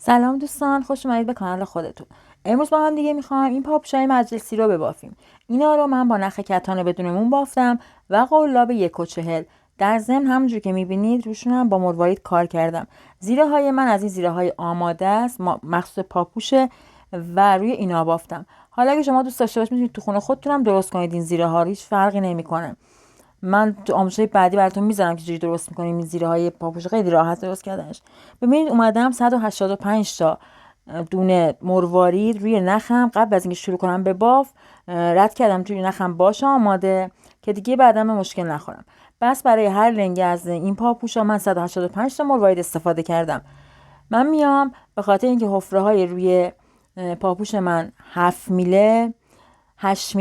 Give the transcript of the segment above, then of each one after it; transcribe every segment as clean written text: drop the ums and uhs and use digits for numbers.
سلام دوستان، خوش اومدید به کانال خودتون. امروز با هم دیگه میخوایم این پاپوشای مجلسی رو ببافیم. اینا رو من با نخ کتان بدون مون بافتم و قلاب 1.40. در ضمن همونجور که میبینید روشون هم با مروارید کار کردم. زیره های من از این زیره های آماده است، مخصوص پاپوشه و روی اینا بافتم. حالا اگه شما دوست داشته باشید میتونید تو خونه خودتونم درست کنید. این زیره ها هیچ فرقی نمیکنه. من تو آموزش بعدی براتون میذارم که چجوری درست میکنیم این زیره های پاپوش. خیلی راحت درست کردنش. ببینید اومدم 185 تا دونه مروارید روی نخم قبل از اینکه شروع کنم به باف رد کردم توی نخم باشه آماده که دیگه بعدم به مشکل نخورم. بس برای هر لنگه از این پاپوشا من 185 تا مروارید استفاده کردم. من میام به خاطر اینکه حفره های روی پاپوش من 7 میله 8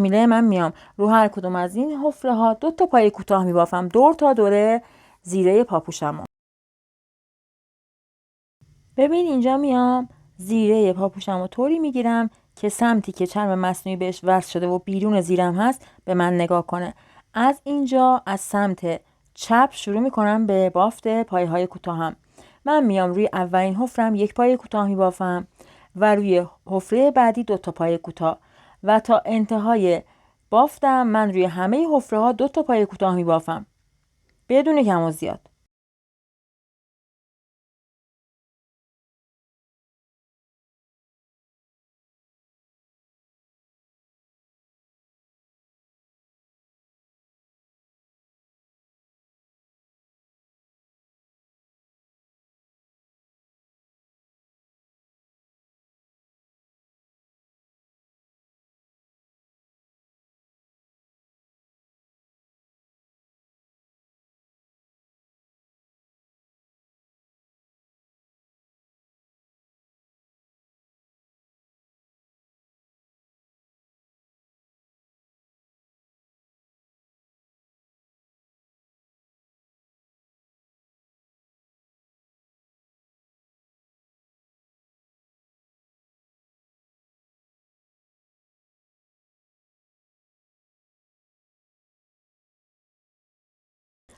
میله من میام رو هر کدوم از این حفره ها 2 تا پای کوتاه میبافم دور تا دوره زیره پاپوشمو. ببین اینجا میام زیره پاپوشمو طوری میگیرم که سمتی که چرم مصنوعی بهش وصل شده و بیرون زیرم هست به من نگاه کنه. از اینجا از سمت چپ شروع میکنم به بافت پایه های کوتاهم. من میام روی اولین حفرم 1 پایه کوتاه میبافم و روی حفره بعدی 2 تا پایه کوتاه و تا انتهای بافتم من روی همه حفره ها 2 تا پایه کوتاه میبافم بدون کم و زیاد.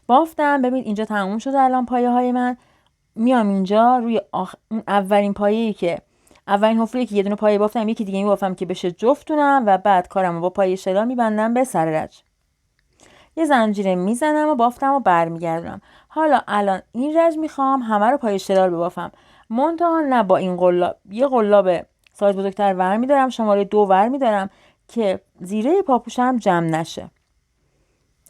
بافتم. ببین اینجا تموم شده الان پایه های من. میام اینجا روی اون اولین پایه‌ای که اولین حفره‌ای که یه دونه پایه بافتم یکی دیگه میبافم که بشه جفتونم و بعد کارمو با پایه شلال میبندم به سر رج. یه زنجیره میزنم و بافتم و برمیگردونم. حالا الان این رج میخوام همه رو پایه شلال ببافم. منتها نه با این قلاب، یه قلاب سایز بزرگتر ور میدارم، شماره 2 ور میدارم که زیره پاپوشم جمع نشه.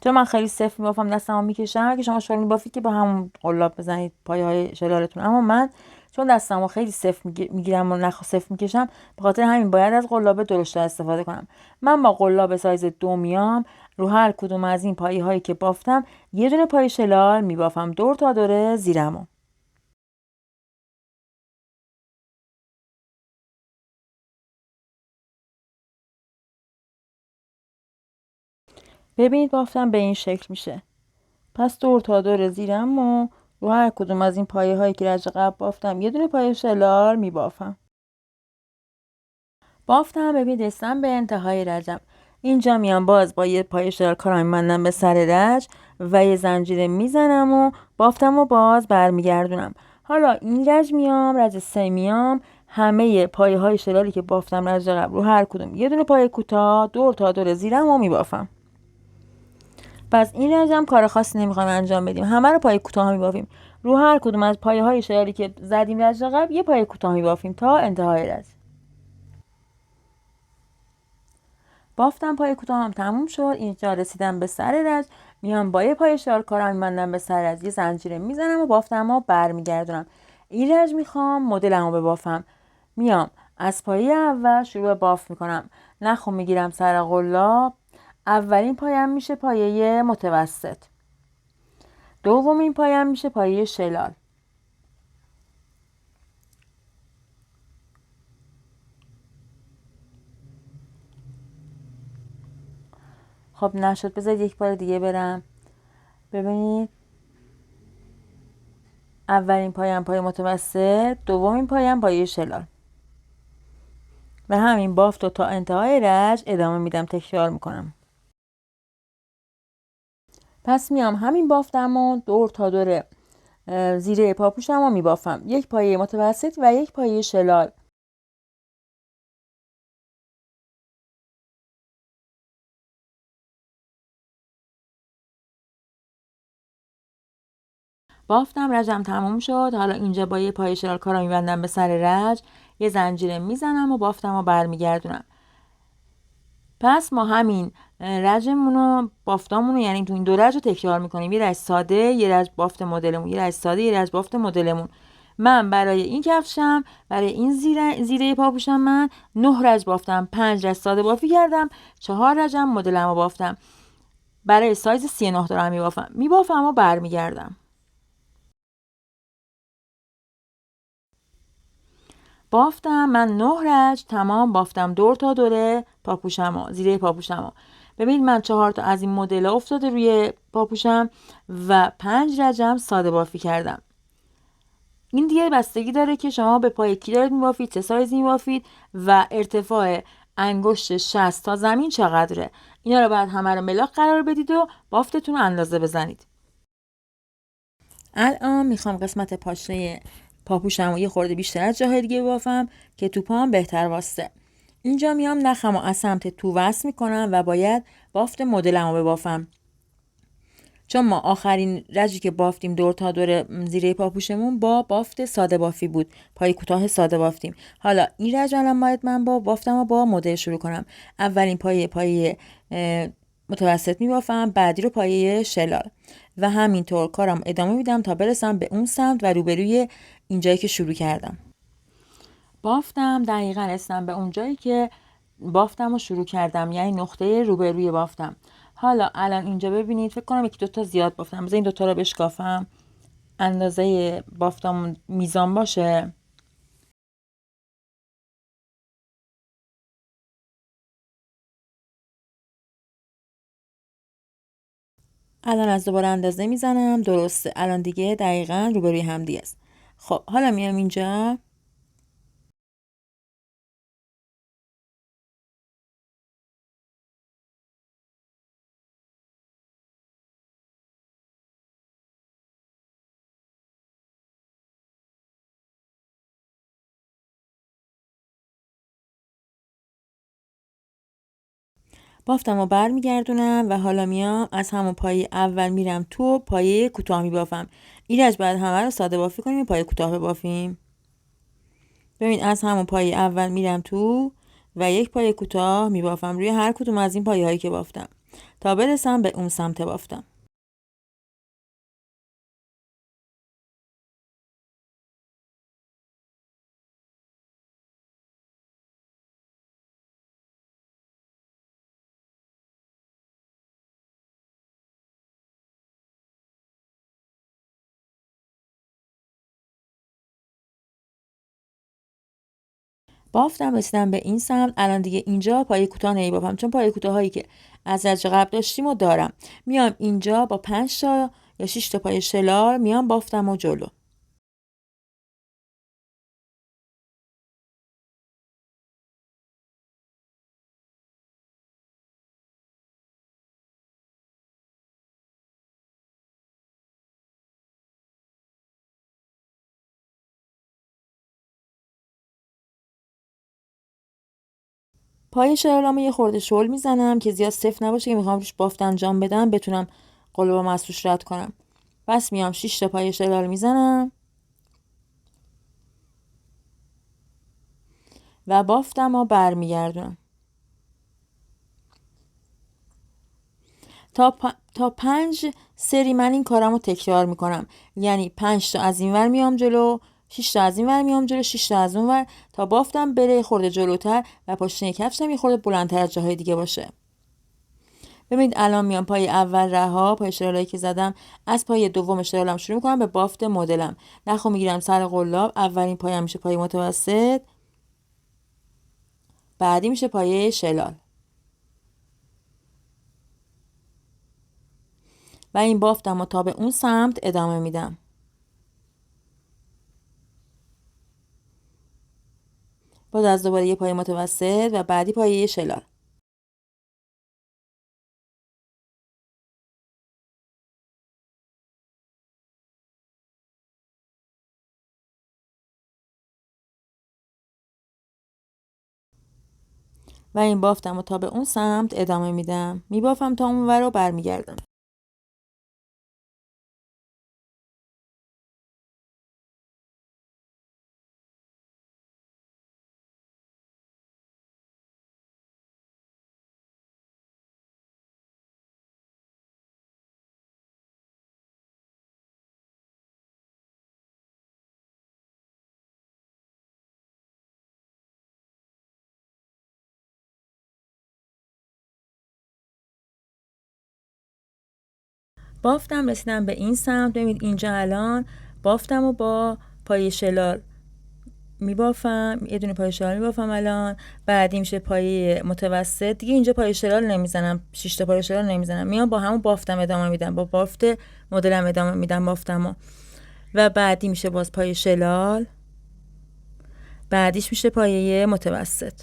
چون من خیلی صفر میبافم دستمو میکشم. اگه شما شلال میبافید که با همون قلاب بزنید پایه های شلالتون، اما من چون دستمو خیلی صفر میگیرم و نخ صفر میکشم به خاطر همین باید از قلاب درشتر استفاده کنم. من با قلاب سایز 2 میام رو هر کدوم از این پایه هایی که بافتم یه دونه پایه شلال میبافم دور تا دوره زیرمو. ببینید بافتم به این شکل میشه. پس دور تا دور زیرمو رو هر کدوم از این پایه هایی که رج قبل بافتم یه دونه پایه شلال میبافم. بافتم. ببین رسیدم به انتهای رجم. اینجا میام باز با یه پایه شلال کارم میبندم به سر رج و یه زنجیره میزنم و بافتم و باز برمیگردونم. حالا این رج میام رج 3 میام همه پایه های شلالی که بافتم رج قبل رو هر کدوم یه دونه پایه کوتاه دور تا دور زیرم و میبافم. پس این رجم کار خاصی نمیخوایم انجام بدیم، همه رو پایه کوتاه میبافیم. رو هر کدوم از پایه های شلالی که زدیم رج قبل یه پایه کوتاه میبافیم تا انتهای رج. بافتم پای کوتاهم تموم شد. اینجا رسیدم به سر رج. میام با یه پای شال کارم میبندم به سر رج، یه زنجیره میزنم و بافتم و برمیگردونم. این رج میخوام مدلمو ببافم. میام از پایه اول شروع به باف میکنم. نخو میگیرم سر قلاب. اولین پایم میشه پایه متوسط، دومین پایم میشه پایه شلال، خب نشد بذارید یک بار دیگه برم. ببینید اولین پایم پایه متوسط، دومین پایم پایه شلال و همین بافت و تا انتهای رج ادامه میدم، تکرار میکنم. پس میام همین بافتم و دور تا دور زیره پاپوشم رو میبافم. یک پایه متوسط و یک پایه شلال. بافتم، رجم تموم شد. حالا اینجا با یه پایه شلال کارا میبندم به سر رج، یه زنجیره میزنم و بافتم رو برمیگردونم. پس ما همین رجمونو بافتامونو یعنی تو این دو رج رو تکرار میکنیم. یه رج ساده، یه رج بافت مدلمون، یه رج ساده، یه رج بافت مدلمون. من برای این کفشم، برای این زیره پاپوشم من 9 رج بافتم، 5 رج ساده بافی کردم، 4 رجم مدلمو بافتم. برای سایز 39 دارم میبافم و برمیگردم. بافتم من 9 رج تمام بافتم، دور تا دوره پاپوشمو، زیره پاپوشمو. ببینید من 4 تا از این مدل افتاده روی پاپوشم و 5 رجم ساده بافی کردم. این دیگه بستگی داره که شما به پای کی دارید میبافید، چه سایزی میبافید و ارتفاع انگشت 60 تا زمین چقدره. اینا رو بعد همه رو ملاک قرار بدید و بافتتون رو اندازه بزنید. الان میخوام قسمت پاشنه پاپوشم و یه خورده بیشتر از جاهای دیگه بافم که تو پام بهتر واسه. اینجا میام نخم و از سمت تو وصل میکنم و باید بافت مدلمو ببافم. چون ما آخرین رجی که بافتیم دور تا دور زیره پاپوشمون با بافت ساده بافی بود، پای کوتاه ساده بافتیم. حالا این رج الان باید من با بافتم و با مدل شروع کنم. اولین پایه متوسط میبافم، بعدی رو پایه شلال و همینطور کارم ادامه میدم تا برسم به اون سمت و روبروی اینجایی که شروع کردم. بافتم دقیقاً رسیدم به اون جایی که بافتم رو شروع کردم، یعنی نقطه روبروی بافتم. حالا الان اینجا ببینید، فکر کنم یکی دوتا زیاد بافتم. بذار این دوتا رو بشکافم اندازه بافتم میزان باشه. الان از دوباره اندازه میزنم، درسته. الان دیگه دقیقاً روبروی هم دیگه است. خب حالا میام اینجا، بافتم رو برمیگردونم و حالا میام از همون پایه اول میرم تو پایه کوتاه میبافم. ایرج بعد همه رو ساده بافی کنیم، پایه کوتاه ببافیم. ببین از همون پایه اول میرم تو و یک پایه کوتاه میبافم روی هر کدوم از این پایه هایی که بافتم تا برسم به اون سمت بافتم. بافتم رسیدم به این سمت. الان دیگه اینجا پایه کوتاه نمیبافم چون پایه کوتاه هایی که از رج قبل داشتیم و دارم. میام اینجا با 5 تا یا 6 تا پایه شلال میام بافتم و جلو. پای شلالامو یه خورده شل میزنم که زیاد سفت نباشه، که میخوام روش بافت انجام بدم بتونم قلبم از توش رد کنم. بس میام 6 تا پای شلال میزنم و بافتم و برمیگردونم تا 5 سری من این کارمو تکرار میکنم. یعنی 5 تا از این ور میام جلو، 6 تا از این ور میام جلو، 6 تا از اون ور، تا بافتم بره خورده جلوتر و پاشنه کفشم یه خورده بلندتر از جاهای دیگه باشه. ببینید الان میام پای اول رها، پای شلالایی که زدم، از پای دوم شلالم شروع میکنم به بافت مدلم. نخو میگیرم سر قلاب، اولین پایم میشه پای متوسط، بعدی میشه پای شلال و این بافتم رو تا به اون سمت ادامه میدم. باز از دوباره یه پای متوسط و بعدی پای شلال. و این بافتم رو تا به اون سمت ادامه میدم. میبافم تا اون ور رو برمیگردم. بافتم رسیدم به این سمت. ببینید اینجا الان بافتم و با پای شلال میبافم، یه دونه پای شلال میبافم الان. بعدی میشه پای متوسط. دیگه اینجا پای شلال نمیزنم، 6 تا پای شلال نمیزنم، میام با همون بافتم ادامه میدم، با بافت مدلم ادامه میدم بافتمو. و بعدی میشه باز پای شلال، بعدیش میشه پایه متوسط.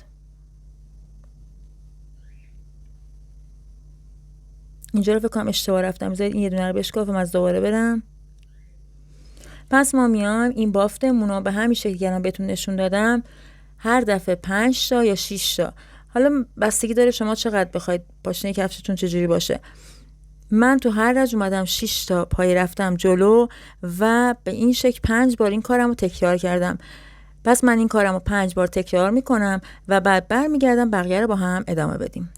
اینجا رو فکر کنم اشتباه رفتم، بذارید این یه دونه رو بشکافم از دوباره برم. پس ما میایم این بافتمون رو به همین شکل که الان بهتون نشون دادم هر دفعه 5 تا یا 6 تا، حالا بستگی داره شما چقدر بخواید پاشنه کفشتون چجوری باشه. من تو هر رج اومدم 6 تا پای رفتم جلو و به این شکل 5 بار این کارم رو تکرار کردم. پس من این کارم رو 5 بار تکرار میکنم و بعد برمیگردم بقیه رو با هم ادامه بدیم.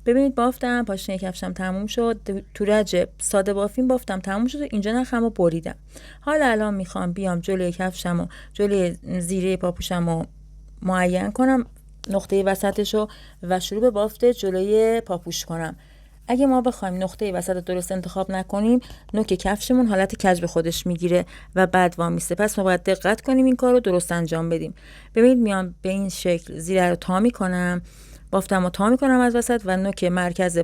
ببینید بافتم، پاشنه کفشم تموم شد. تو رج ساده بافیم بافتم تموم شد و اینجا نخم رو بریدم. حالا الان میخوام بیام جلوی کفشم و جلوی زیره پاپوشم رو معین کنم، نقطه وسطش رو، و شروع به بافت جلوی پاپوش کنم. اگه ما بخوایم نقطه وسط درست انتخاب نکنیم، نوک کفشمون حالت کج به خودش میگیره و بعد وامیسته. پس ما باید دقت کنیم این کار رو درست انجام بدیم. ببینید میام به این شکل زیره رو تا میکنم، بافتم رو تا میکنم از وسط و نوک مرکز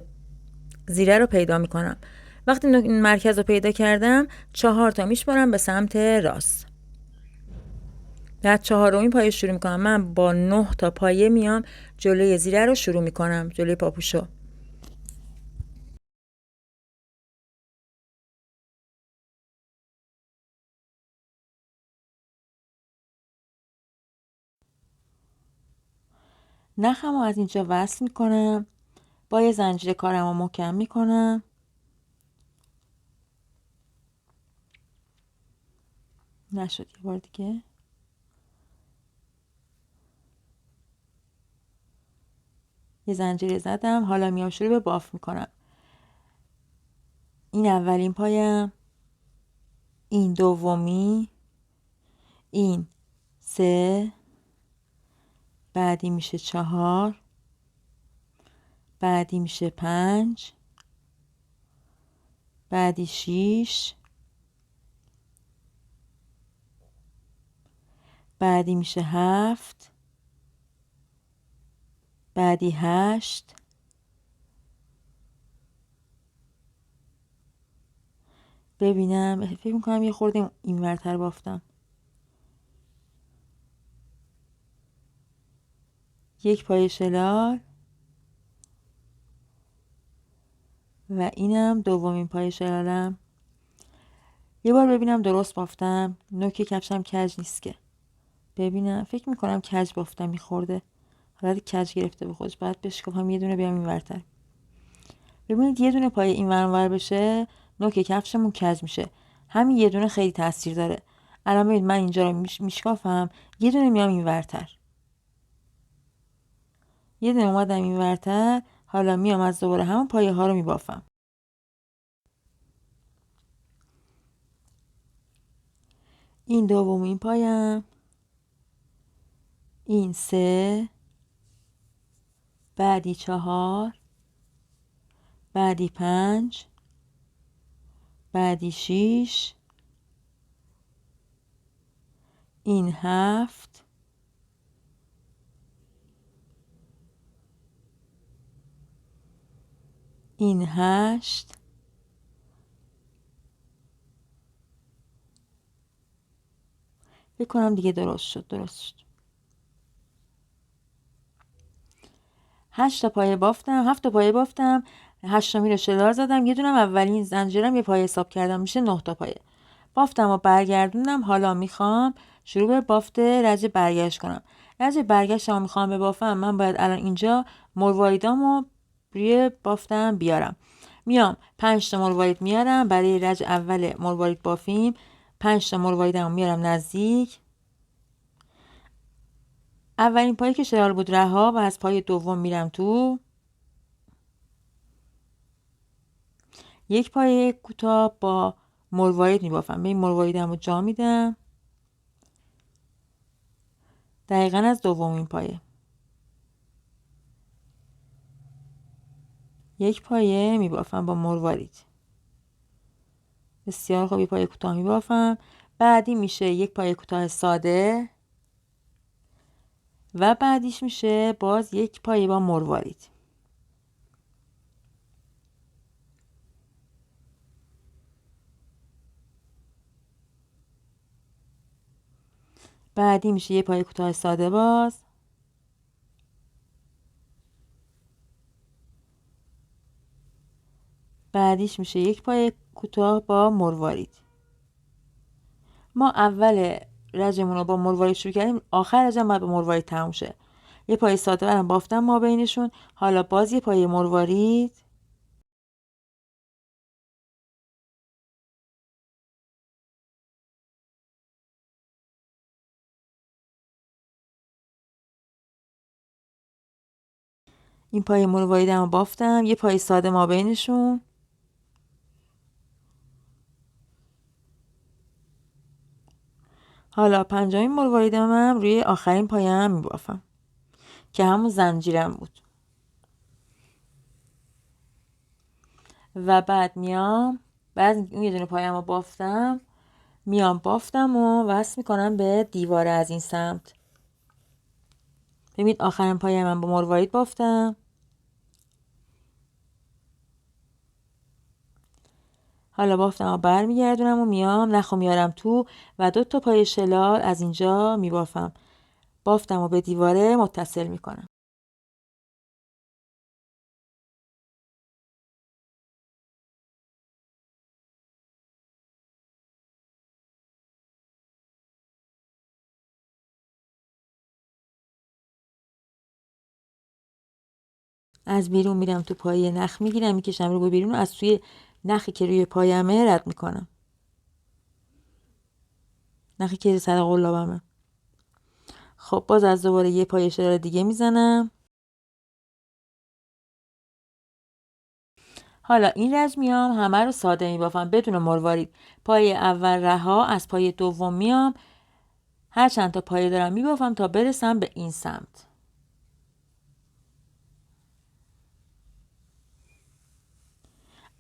زیره رو پیدا میکنم. وقتی نوک مرکز رو پیدا کردم 4 تا میشمارم به سمت راست. در 4مین پایه شروع میکنم. من با 9 تا پایه میام جلوی زیره رو شروع میکنم، جلوی پاپوشو. نخم رو از اینجا وصل میکنم، با یه زنجیر کارم رو محکم میکنم. نشد، یه بار دیگه. یه زنجیر زدم. حالا میام شروع به باف میکنم. این اولین پایم، این دومی، این 3، بعدی میشه 4، بعدی میشه 5، بعدی 6، بعدی میشه 7، بعدی 8، ببینم فکر میکنم یه خورده این ورتر بافتم. یک پای شلال و اینم دومین پای شلالم. یه بار ببینم درست بافتم. نوک کفشم کج نیست که. ببینم فکر میکنم کج بافتم، میخورده حالت کج گرفته به خودش. بعد بشکافم یه دونه بیام این ورتر. ببینید یه دونه پای این ور بشه نوک کفشمون کج میشه. همین یه دونه خیلی تاثیر داره. الان ببینید من اینجا رو میشکافم، یه دونه میام این ورتر، یه دونه اومدم این ورتر. حالا میام از دوباره همون پایه ها رو میبافم. این دومین پایم، این 3، بعدی 4، بعدی 5، بعدی 6، این 7، این 8، فکر کنم دیگه درست شد. 8 تا پایه بافتم، 7 تا پایه بافتم، 8می رو شلار زدم، یه دونم اولین زنجیرم یه پایه حساب کردم، میشه 9 تا پایه. بافتم و برگردوندم. حالا میخوام شروع به بافت رج برگشت کنم. رج برگشتم میخوام ببافم. من باید الان اینجا مرواریدامو روی بافتم بیارم. میام 5 تا مروارید میارم برای رج اول مروارید بافیم. 5 تا مرواریدمو میارم نزدیک. اولین پایه که شلال بود رها و از پای دوم میرم تو. یک پایه کوتاه با مروارید میبافم. به این مرواریدم رو جا میدم دقیقاً از دومین پایه. یک پایه میبافم با مروارید. بسیار خوب. یک پایه کوتاه میبافم. بعدی میشه یک پایه کوتاه ساده و بعدیش میشه باز یک پایه با مروارید. بعدی میشه یک پایه کوتاه ساده باز. بعدیش میشه یک پایه کوتاه با مروارید. ما اول رجمون رو با مروارید شروع کردیم، آخر رجم باید با مروارید تموم شه. یه پایه ساده برم بافتم ما بینشون. حالا باز یه پایه مروارید. این پایه مرواریدم رو بافتم. یه پایه ساده ما بینشون. حالا پنجمین مرواریدم هم روی آخرین پایه هم میبافم که همون زنجیرم بود. و بعد میام بعد اون یه دونه پایه رو بافتم، میام بافتم و وصل میکنم به دیواره از این سمت. ببینید آخرین پایه من با مروارید بافتم. حالا بافتم و برمیگردونم و میام نخو میارم تو و 2 تا پایه شلال از اینجا میبافم. بافتم و به دیواره متصل میکنم. از بیرون میرم تو پایه نخ میگیرم میکشم رو به بیرون و از توی نخی که روی پایمه رد میکنم. نخی که سر قلابمه. خب باز از دوباره یه پایه شلال دیگه میزنم. حالا این رج میام همه رو ساده میبافم بدون مروارید. پایه اول رها، از پایه دوم میام هر چند تا پایه دارم میبافم تا برسم به این سمت.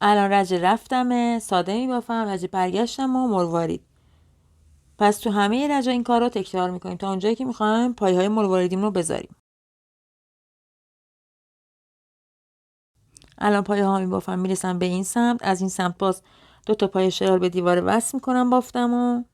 الان رج رفتمه ساده میبافم، رج برگشتم و مروارید. پس تو همه رجا این کار رو تکرار میکنیم تا اونجایی که میخوایم پایه های مرواریدیم رو بذاریم. الان پایه ها میبافم میرسم به این سمت. از این سمت باز 2 تا پایه شلال به دیوار وصل میکنم بافتم و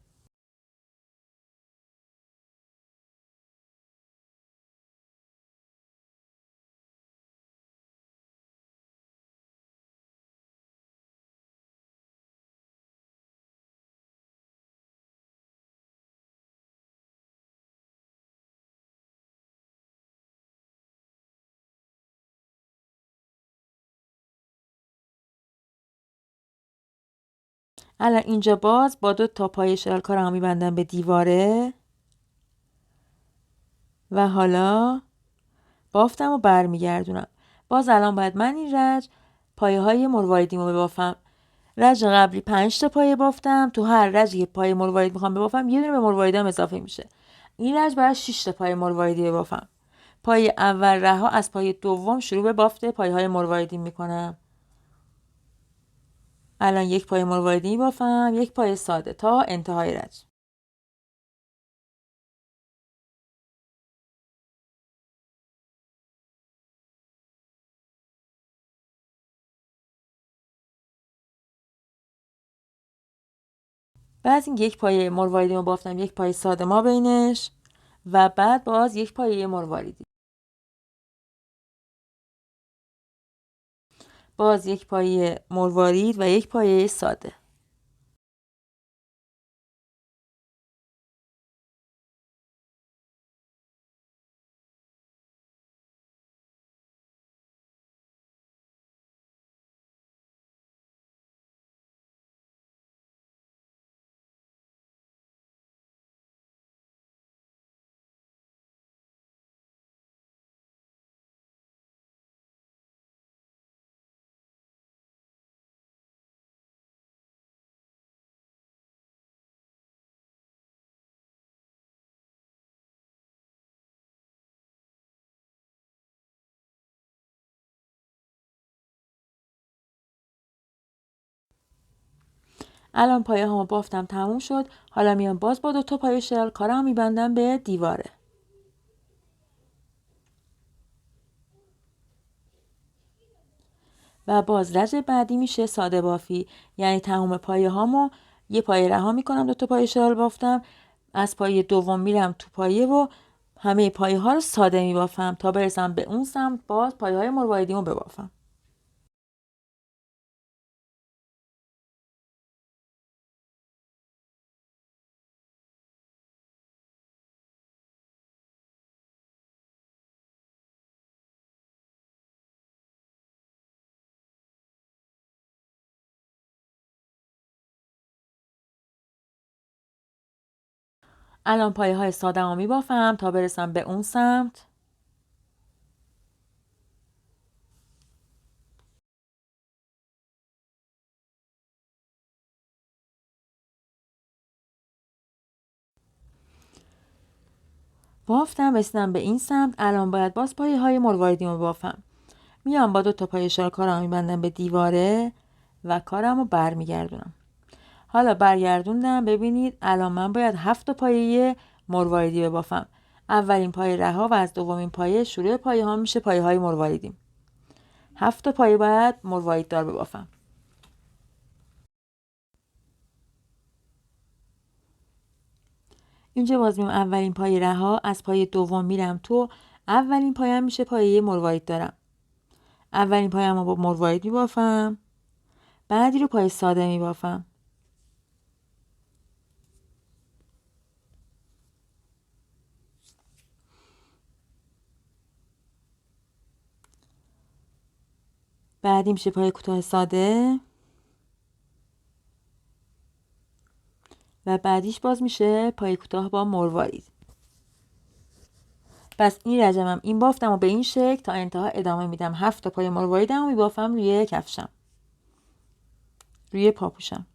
الان اینجا باز با 2 تا پایه شلال کارمو میبندم به دیواره و حالا بافتم و برمیگردونم. باز الان باید من این رج پایه های مرواریدیمو ببافم. رج قبلی 5 تا پایه بافتم. تو هر رجی که پایه مروارید میخوام ببافم یه دونه به مرواریدم اضافه میشه. این رج باید 6 تا پایه مرواریدی ببافم. پایه اول رها، از پایه دوم شروع به بافت پایه های مروارید میکنم. الان یک پایه مروارید میبافم، یک پایه ساده تا انتهای رج. بعد این یک پایه مرواریدی رو بافتم، یک پایه ساده ما بینش و بعد باز یک پایه مرواریدی، باز یک پایه مروارید و یک پایه ساده. الان پایه هامو بافتم تموم شد. حالا میام باز با 2 تا پایه شل کارم میبندم به دیواره و باز رج بعدی میشه ساده بافی، یعنی تمام پایه هامو یه پایه رها میکنم، 2 تا پایه شل بافتم، از پایه دوم میرم تو پایه و همه پایه ها رو ساده میبافم تا برسم به اون سمت باز پایه های مروایدیمو ببافم. الان پایه های ساده ها میبافم تا برسم به اون سمت. بافتم رسیدم به این سمت. الان باید باز پایه های مرواریدیمو بافم. میام با 2 تا پایه شل کارم میبندم به دیواره و کارمو برمیگردونم. حالا برگردوندم. ببینید الان من باید 7 تا پایه مرواریدی ببافم. اولین پایه رها و از دومین پایه شروع پایه ها میشه پایه های مرواریدی. 7 تا پایه باید مروارید دار ببافم. اینجا باز میام اولین پایه رها، از پایه دوم میرم تو، اولین پایه هم میشه پایه مروارید دارم. اولین پایه هم با مروارید میبافم، بعدی رو پایه ساده میبافم. بعدی میشه پایه کوتاه ساده و بعدیش باز میشه پایه کوتاه با مروارید. پس این رجمم این بافتم و به این شکل تا انتها ادامه میدم. 7 تا پایه مرواریدم و میبافم روی کفشم، روی پاپوشم.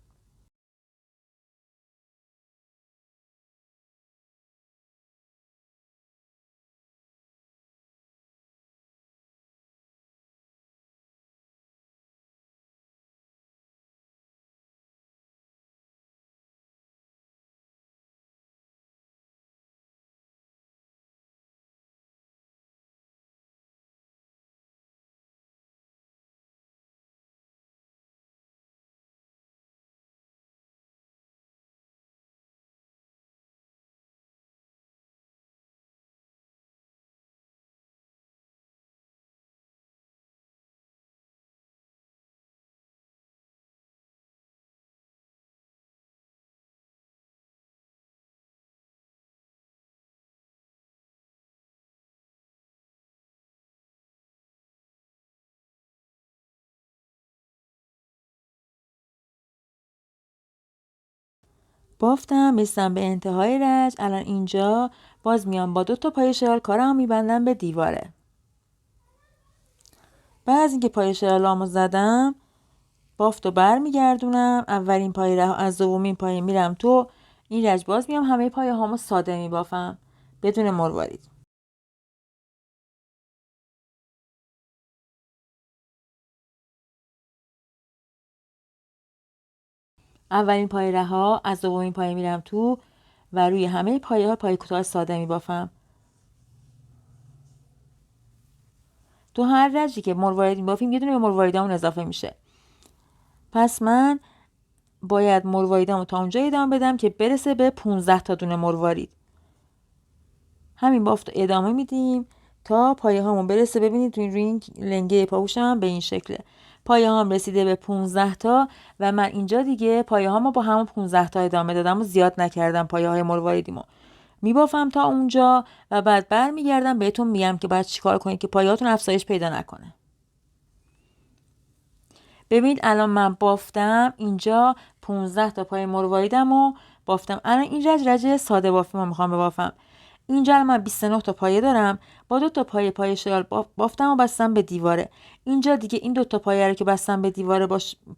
بافتم رسیدم به انتهای رج. الان اینجا باز میام با 2 تا پایه شل کارم میبندم به دیواره. بعد از اینکه پایه شلامو زدم بافت و برمیگردونم. اولین پایه رها، از دومین پایه میرم تو، این رج باز میام همه پایه هامو ساده میبافم بدون مروارید. اولین پایه رها، از دومین پایه میرم تو و روی همه پایه ها پایه کوتاه ساده میبافم. تو هر رجی که مروارید میبافیم یه دونه به مرواریدامون اضافه میشه. پس من باید مرواریدم رو تا اونجا ادامه بدم که برسه به 15 تا دونه مروارید. همین بافت ادامه میدیم تا پایه هامون برسه. ببینید تو این لنگه پاپوشم به این شکله. پایه هام رسیده به 15 تا و من اینجا دیگه پایه هامو با همون 15 تا ادامه دادم و زیاد نکردم. پایه های مرواریدیمو میبافم تا اونجا و بعد برمیگردم بهتون میگم که باید چیکار کنید که پایه‌هاتون افزایش پیدا نکنه. ببینید الان من بافتم اینجا 15 تا پایه مرواریدم و بافتم. الان این رج ساده بافی ما میخوام ببافم. اینجا من 29 تا پایه دارم. با 2 تا پایه شلال بافتم و بستم به دیواره. اینجا دیگه این 2 تا پایه رو که بستم به دیواره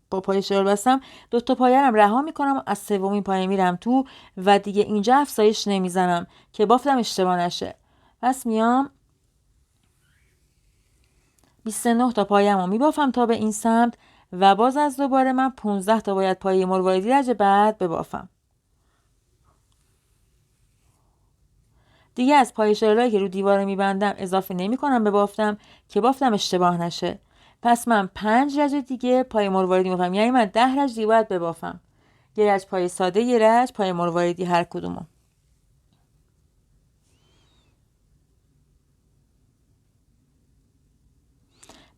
با پایه شلال بستم، 2 تا پایه رو رها میکنم و از سومین پایه میرم تو و دیگه اینجا افزایش نمیزنم که بافتم اشتباه نشه. پس میام 29 تا پایه‌مو میبافم تا به این سمت و باز از دوباره من 15 تا باید پایه مرواریدی رج بعد ببافم. دیگه از پایه شلالایی که رو دیواره میبندم اضافه نمی کنم به بافتم که بافتم اشتباه نشه. پس من 5 رج دیگه پایه مرواریدی میبافم، یعنی من 10 رج دیگه باید ببافم. یه رج پایه ساده، یه رج پایه مرواریدی هر کدومو.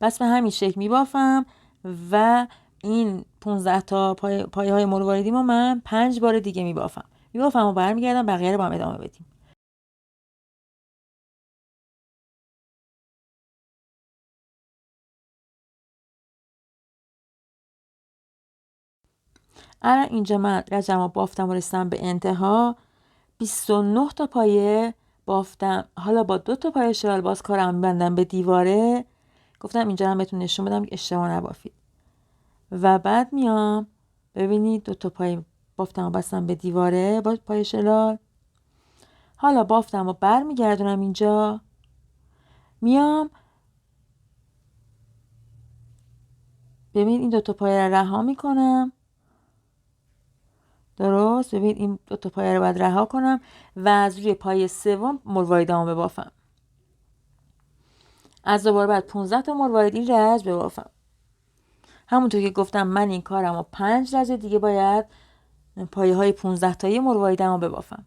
پس به همین شکل میبافم و این 15 تا پایه های مرواریدیمو من 5 بار دیگه میبافم و برمیگردم بقیه رو با هم ادامه بدیم. الان اینجا من رجمو بافتم و رسیدم به انتها. 29 تا پایه بافتم. حالا با 2 تا پایه شلال باز کارم میبندم به دیواره. گفتم اینجا هم بهتون نشون بدم که اشتباه نبافید. و بعد میام ببینید 2 تا پایه بافتم و بستم به دیواره با پایه شلال. حالا بافتم و برمیگردونم اینجا. میام ببینید این 2 تا پایه رو رها میکنم. درست ببینید این 2 تا پایه رو باید رها کنم و از روی پایه سوم مرواریدامو ببافم. از دوباره بعد 15 تا مروارید این رج ببافم. همونطور که گفتم من این کارم و 5 رج دیگه باید پایه های 15 تایی مرواریدمو ببافم.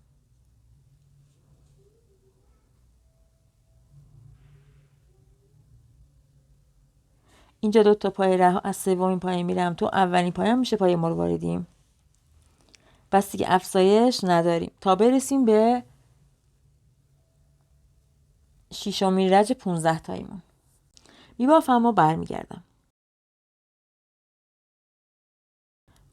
اینجا 2 تا پایه رها، از سومین پایه میرم تو، اولین پایه میشه پایه مرواریدیم. بس دیگه افزایش نداریم تا برسیم به ششمین رج 15 تاییمون. میبافم و برمیگردم.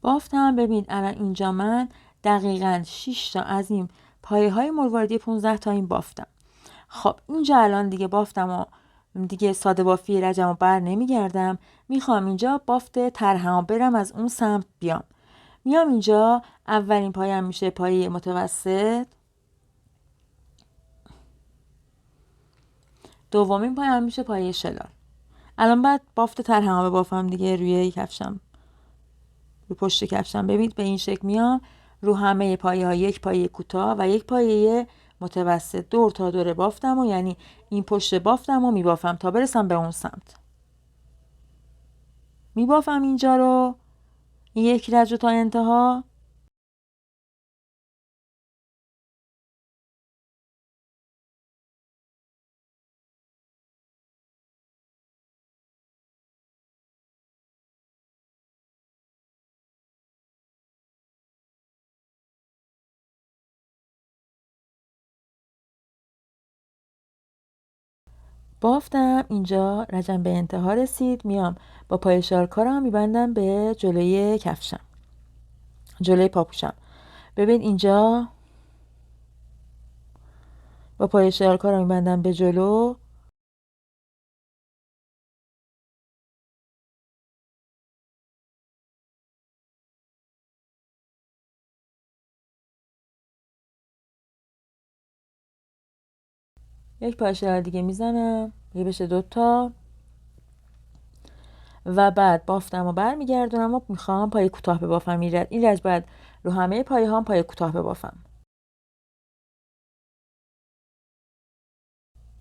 بافتم. ببینید الان اینجا من دقیقاً 6 تا از این پایه های مرواریدی 15 تاییم بافتم. خب اینجا الان دیگه بافتم و دیگه ساده بافی رجم و بر نمیگردم. میخوام اینجا بافت طرحم برم از اون سمت بیام. میام اینجا اولین پایم میشه پایه متوسط، دومین پایم میشه پایه شلال. الان بعد بافت طرحم بافم دیگه روی کفشم، رو پشت کفشم. ببینید به این شکل میام رو همه پایه ها یک پایه کوتاه و یک پایه متوسط دور تا دور بافتم و یعنی این پشت بافتم و میبافم تا برسم به اون سمت. میبافم اینجا رو، این یک رج رو تا انتها. بافتم اینجا رجم به انتها رسید. میام با پای شال کارم میبندم به جلوی کفشم، جلوی پاپوشم. ببین اینجا با پای شال کارم میبندم به جلو. یک پای شال دیگه میزنم، یه بشه 2 تا و بعد بافتم و برمیگردونم و میخوام پای کوتاه ببافم. این رج بعد رو همه پایه هام پای کوتاه ببافم.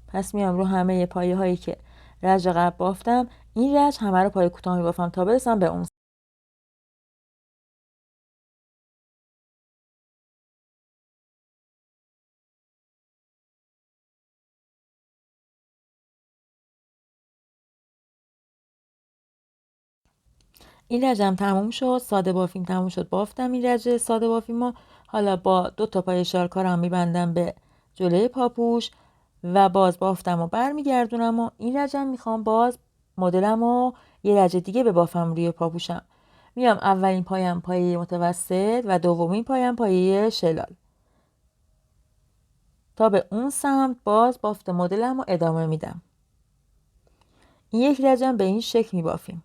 پس میام رو همه پایه هایی که رج قبل بافتم این رج همه رو پای کوتاه میبافم تا برسم به اون این رجم تموم شد، ساده بافیم تموم شد، بافتم این رجه ساده بافیمو. حالا با 2 تا پای شالکارم میبندم به جلوی پاپوش و باز بافتم و برمیگردونم و این رجم میخوام باز مدلم و یه رجه دیگه ببافم روی پاپوشم. میام اولین پایم پایه متوسط و دومین پایم پایه شلال تا به اون سمت باز بافت مدلم رو ادامه میدم. این یک رجم به این شکل میبافیم.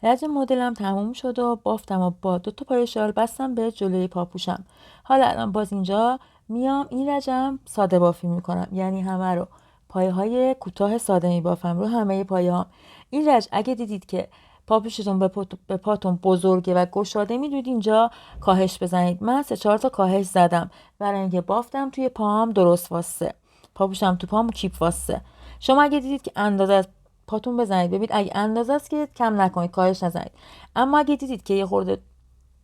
رج مدلم تموم شد و بافتم و با 2 تا پای شال بستم به جلوی پاپوشم. حالا الان باز اینجا میام این رجم ساده بافی میکنم، یعنی همه رو پایه های کوتاه ساده میبافم رو همه پایه ها. این رج اگه دیدید که پاپوشتون به پاتون بزرگه و گشاده میدونید اینجا کاهش بزنید. من 3-4 تا کاهش زدم برای اینکه بافتم توی پام درست واسه، پاپوشم تو پام کیپ واسه. شما اگه دیدید که اندازه از پاتون بزنید، ببینید اگه اندازه است که کم نکنید، کاهش نزنید. اما اگه دیدید که یه خورده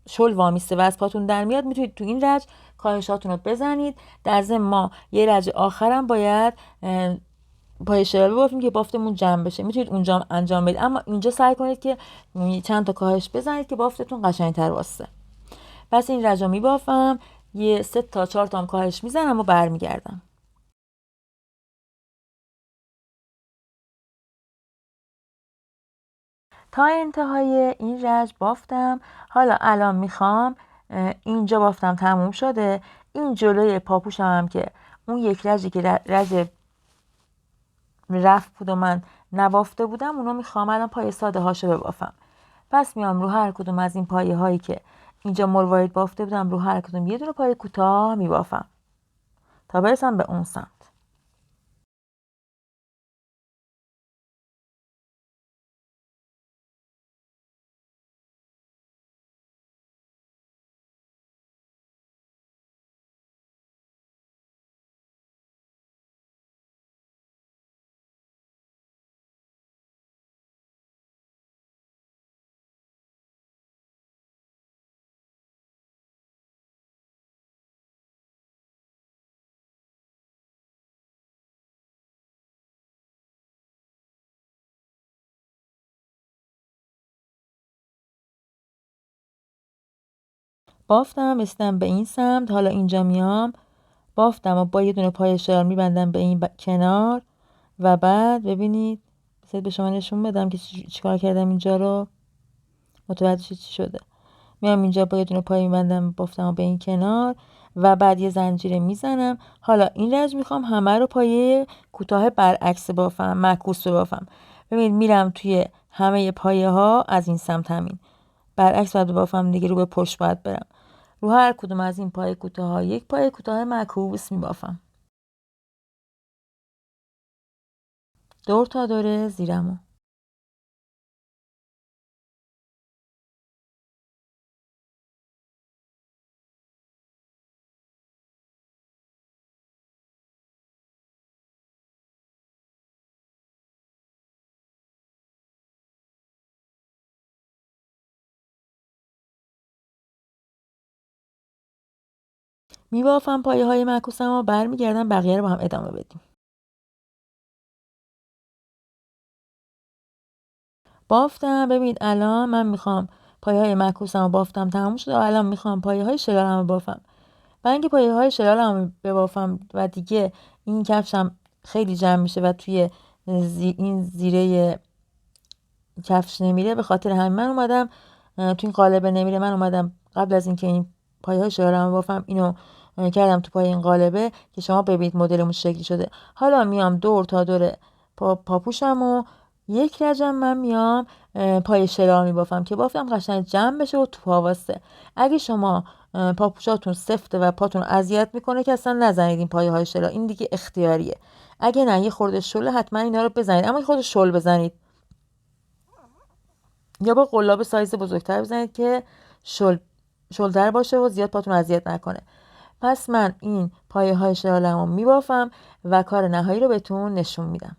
شل وامیسته و از پاتون در میاد، میتونید تو این رج کاهشاتون رو بزنید. در ضمن ما یه رج آخرم باید پای شلال بافیم که بافتمون جمع بشه، میتونید اونجا انجام بدید، اما اینجا سعی کنید که چند تا کاهش بزنید که بافتتون قشنگتر واسه. پس این رج رو میبافم، یه 3 تا 4 تا هم کاهش میزنم و برمیگردم. تا انتهای این رج بافتم. حالا الان میخوام اینجا بافتم تموم شده، این جلوی پاپوشم هم که اون یک رجی که رج رفت بود و من نبافته بودم، اونو میخوام الان پای ساده هاشو ببافم. پس میام رو هر کدوم از این پایه هایی که اینجا مروارید بافته بودم، رو هر کدوم یه دونه پایه کوتاه میبافم تا برسم به اون سمت. بافتم رسیدم به این سمت. حالا اینجا میام بافتم و با یه دونه پای شلال میبندم به این کنار و بعد ببینید بذارید به شما نشون بدم که چیکار کردم. اینجا رو متوجه چی شده. میام اینجا با یه دونه پای میبندم بافتم و به این کنار و بعد یه زنجیره میزنم. حالا این رج میخوام همه رو پایه کوتاه برعکس بافم، معکوس بافم. ببینید میرم توی همه پایه ها از این سمت همین برعکس باید بافم دیگه، رو به پشت باید برم. رو هر کدوم از این پایه کوتاه ها یک پایه کوتاه معکوس میبافم. دور تا دور زیرمو. میبافم پایه های معکوسم و برمیگردم بقیه رو با هم ادامه بدیم. بافتم. ببینید الان من میخوام پایه های معکوسم رو بافتم تموم شده و الان میخوام پایه های شلالم رو بافم. برای اینکه پایه های شلالم رو ببافم و دیگه این کفشم خیلی جمع میشه و توی این زیره کفش نمیره، به خاطر همین من اومدم تو این قالب نمیره، من اومدم قبل از اینکه این پایه های شلالم رو بافم اینو کردم تو پای این قالبه که شما ببینید مدلمون شکلی شده. حالا میام دور تا دور پاپوشم و یک رجم من میام پای شلال میبافم که بافتم قشنگ جمع بشه و تو پا واسه. اگه شما پاپوشاتون سفته و پاتون اذیت میکنه که اصلا نزنید این پایه های شلال، این دیگه اختیاریه. اگه نه یه خورده شله حتما اینا رو بزنید، اما یه خورده شل بزنید یا با قلاب سایز بزرگتر بزنید که شلتر باشه و زیاد پاتون اذیت نکنه. پس من این پایه های شلالم رو میبافم و کار نهایی رو بهتون نشون میدم.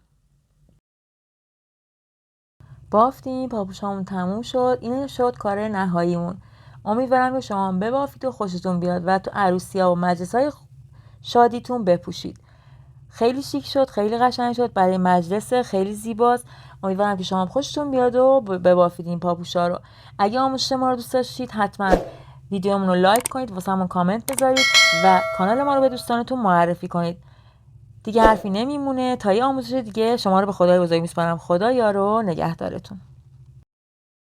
بافتیم، پاپوشامون تموم شد. این شد کار نهاییمون. امیدوارم که شما ببافید و خوشتون بیاد و تو عروسی ها و مجلس های شادیتون بپوشید. خیلی شیک شد، خیلی قشنگ شد، برای مجلس خیلی زیباست. امیدوارم که شما هم خوشتون بیاد و ببافید این پاپوشا رو. اگه آموزش ما رو دوست داشتید حتما ویدیومون رو لایک کنید، واسمون کامنت بذارید و کانال ما رو به دوستانتون معرفی کنید. دیگه حرفی نمیمونه، تا یه آموزش دیگه شما رو به خدای بزرگ میسپارم. خدا یار و نگهدارتون.